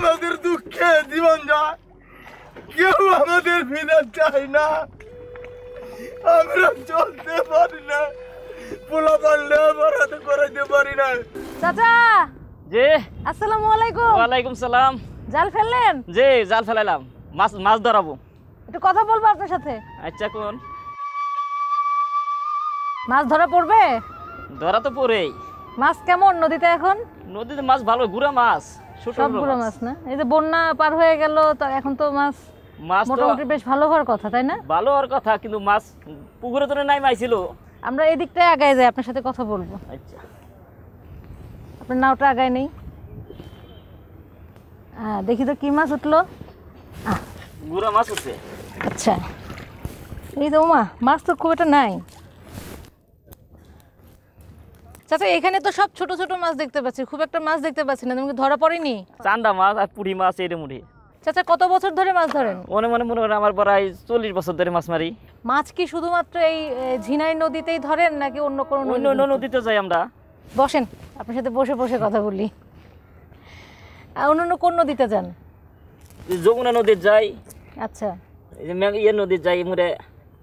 আমাদের দুঃখে জীবন যায়, কেউ আমাদের ফিরে চায় না। আমরা চলতে পারি না, পোলা পারলে বরাতে করাইতে পারি না। চাচা জি আসসালামু আলাইকুম। ওয়ালাইকুম সালাম। জাল ফেললেন? জি জাল ফেলাইলাম, মাছ ধরাবো। একটু কথা বলবো আপনার সাথে। আচ্ছা কোন মাছ ধরা পড়বে? ধরা তো পড়েই। মাছ কেমন নদীতে এখন? নদীতে মাছ ভালো, গুড়া মাছ, সবগুলো মাছ না? এই যে বন্যা পার হয়ে গেল, তো এখন তো মাছ মোটামুটি বেশ ভালো হওয়ার কথা, তাই না? ভালো হওয়ার কথা, কিন্তু মাছ পুকুরে তো নাই মাইছিল। আমরা এই দিকটায় আগায় যাই, আপনার সাথে কথা বলবো। আচ্ছা আপনার নাওটা আগায় নেই। দেখি তো কি মাছ উঠলো। গুড়া মাছ উঠছে। আচ্ছা এই তো মা, মাছ তো খুব একটা নাই। চাচা এখানে তো সব ছোট ছোট মাছ দেখতে পাচ্ছি, খুব একটা মাছ দেখতে পাচ্ছি না। তুমি ধরা পড়েনি? চান্দা মাছ আর পুঁটি মাছ এর মুড়ি। চাচা কত বছর ধরে মাছ ধরেন? মনে করেন আমার প্রায় 40 বছর ধরে মাছ মারি। মাছ কি শুধুমাত্র এই ঝিনাই নদীতেই ধরেন নাকি অন্য কোনো অন্য নদীতে যাই আমরা? বসেন, আপনার সাথে বসে বসে কথা বলি। অন্য কোন নদীতে যান? যমুনা নদীর যাই। আচ্ছা এই যে ইয়ে নদীর যাই, মুড়ে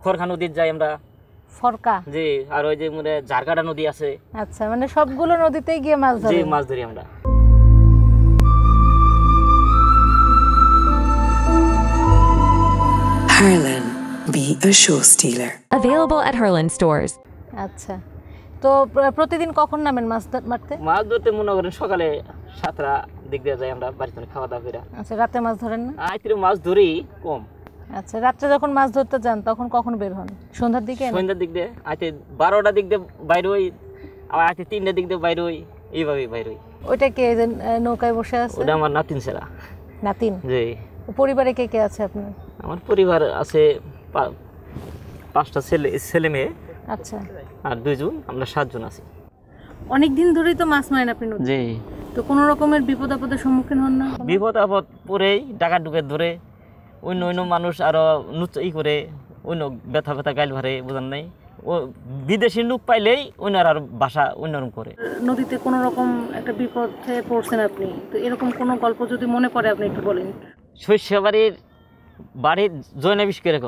খরখা নদীর যাই আমরা। ফরকা? জি। আর ওই যে মুড়ে ঝারকাটা নদী আছে। আচ্ছা, মানে সবগুলো নদীতেই গিয়ে মাছ ধরেন? জি মাছ ধরি আমরা। Harlan, be a show stealer. Available at Harlan stores. আচ্ছা, তো প্রতিদিন কখন নামেন মাছ মারতে? মাছ ধরতে মনে করেন সকালে 7টা দিক দিয়ে যাই আমরা, বাড়িতে খাওয়া দাওয়া করে। আচ্ছা, রাতে মাছ ধরেন না? আইতে মাছ ধরি কম। আচ্ছা, রাত্রে যখন মাছ ধরতে যান তখন কখন বের হন? সন্ধ্যার দিকে? সন্ধ্যার দিক দিয়ে। আইতে 12টার দিক দিয়ে বাইর হই, আবার আইতে 3টার দিক দিয়ে বাইর হই, এইভাবেই বাইর হই। ওইটা কে যে নৌকায় বসে আছে? ওটা আমার নাতিন ছেলা। নাতিন? জি। পরিবারে কে কে আছে আপনার? আমার পরিবার আছে 5টা ছেলে মেয়ে। আচ্ছা। আর 2জন, আমরা 7 জন আছি। অনেক দিন ধরেই তো মাছ মারেন আপনি নদীতে? জি। তো কোনো রকমের বিপদ আপদের সম্মুখীন হন না? বিপদ আপদ পরেই ডাকাত ডুকে ধরে, অন্য মানুষ আরো ই করে, অন্য ব্যথা গাইল ভরে, বোঝেন নাই। ও বিদেশি লোক পাইলেই অন্যর আর ভাষা অন্যরকম করে। নদীতে কোনো রকম একটা বিপদে পড়ছেন আপনি, তো এরকম কোনো গল্প যদি মনে পড়ে আপনি একটু বলেন। শস্যবাড়ির বাড়ির জয়নাবিশ করে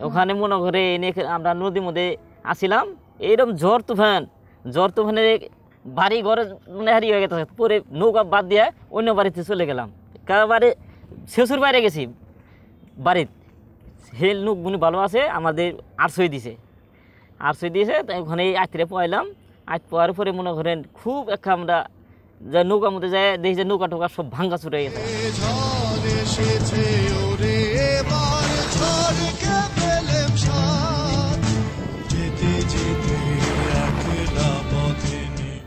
ওখানে মনে করে এনে আমরা নদীর মধ্যে আসিলাম, এইরকম ঝড় তুফানের বাড়ি ঘরে হারি হয়ে গেছে। পরে নৌকা বাদ দিয়ে অন্য বাড়িতে চলে গেলাম। কারবারে শ্বশুর বাইরে গেছি বাড়ির, হেল নুক বুনি ভালো আছে, আমাদের আশ্রয় দিয়েছে। তাই ওখানে আত্মীয় পাইলাম। পাওয়ার পরে মনে করেন খুব একটা আমরা যা নৌকার মধ্যে যায় দেখি যে নৌকা টোকা সব ভাঙ্গা ছুটে গেছে।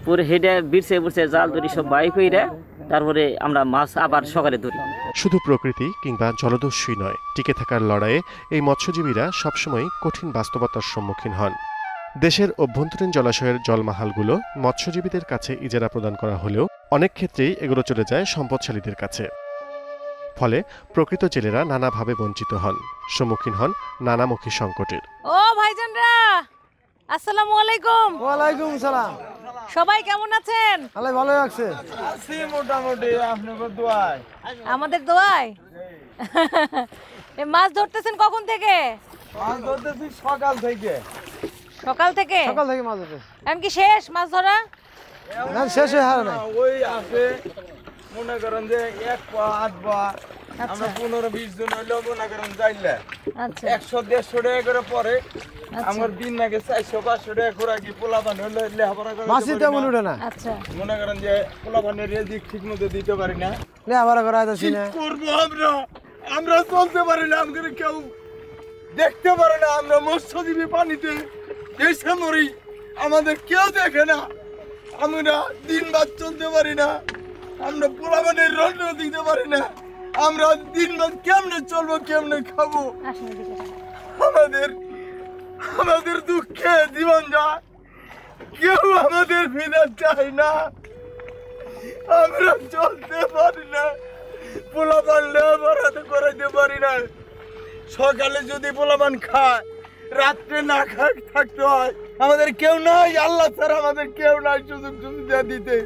পরে হেঁটে বিরছে জাল ধরি সব বাইক হইরা, তারপরে আমরা মাছ আবার সকালে ধরি। শুধু প্রকৃতি কিংবা জলদস্যুই নয়, টিকে থাকার লড়াইয়ে এই মৎস্যজীবীরা সবসময় কঠিন বাস্তবতার সম্মুখীন হন। দেশের অভ্যন্তরীণ জলাশয়ের জলমাহালগুলো মৎস্যজীবীদের কাছে ইজারা প্রদান করা হলেও অনেক ক্ষেত্রেই এগুলো চলে যায় সম্পদশালীদের কাছে। ফলে প্রকৃত জেলেরা নানাভাবে বঞ্চিত হন, সম্মুখীন হন নানামুখী সংকটের। ও ভাইজানরা, আসসালামু আলাইকুম। ওয়ালাইকুম সালাম। সবাই কেমন আছেন? আল্লাহ ভালো আছে। আছি মোটামুটি, আপনাদের দোয়ায়। আমাদের দোয়ায়। মাছ ধরতেছেন কখন থেকে? মাছ ধরতেছি সকাল থেকে। সকাল থেকে মাছ ধরতেছি। এমনকি শেষ মাছ ধরা? না, শেষ হয়ে হারে না। ওই আছে মনে করেন যে 1 পা 8 পা, আমরা 15-20 জন হইলেও মনে করেন যাইলে 100-150 টাকা করে পরে। আমার দিন নাকি 400-500 টাকা করে কি পোলা বান হইলে লেখাপড়া করে মাসি তেমন উঠে না। আচ্ছা, মনে করেন যে পোলা বানের রেজিক ঠিক মতো দিতে পারি না, লেখাপড়া করা যাচ্ছে না। করবো আমরা চলতে পারি না, আমাদের কেউ দেখতে পারে না। আমরা মৎস্যজীবী পানিতে এসে মরি, আমাদের কেউ দেখে না। আমরা দিন বাদ চলতে পারি না, আমরা পোলা বানের রণ্ড দিতে পারি না। আমরা দিন বাদ কেমনে চলবো, কেমনে খাবো? আমাদের দুঃখে জীবন যায়, কেউ আমাদের ফিরে চায় না। আমরা চলতে পারি না, পোলা পানলে বরাতে করাইতে পারি না। সকালে যদি পোলাপান খায়, রাত্রে না খায় থাকতে হয়। আমাদের কেউ নাই, আল্লাহ ছাড়া আমাদের কেউ নাই সুযোগ সুবিধা দিতে।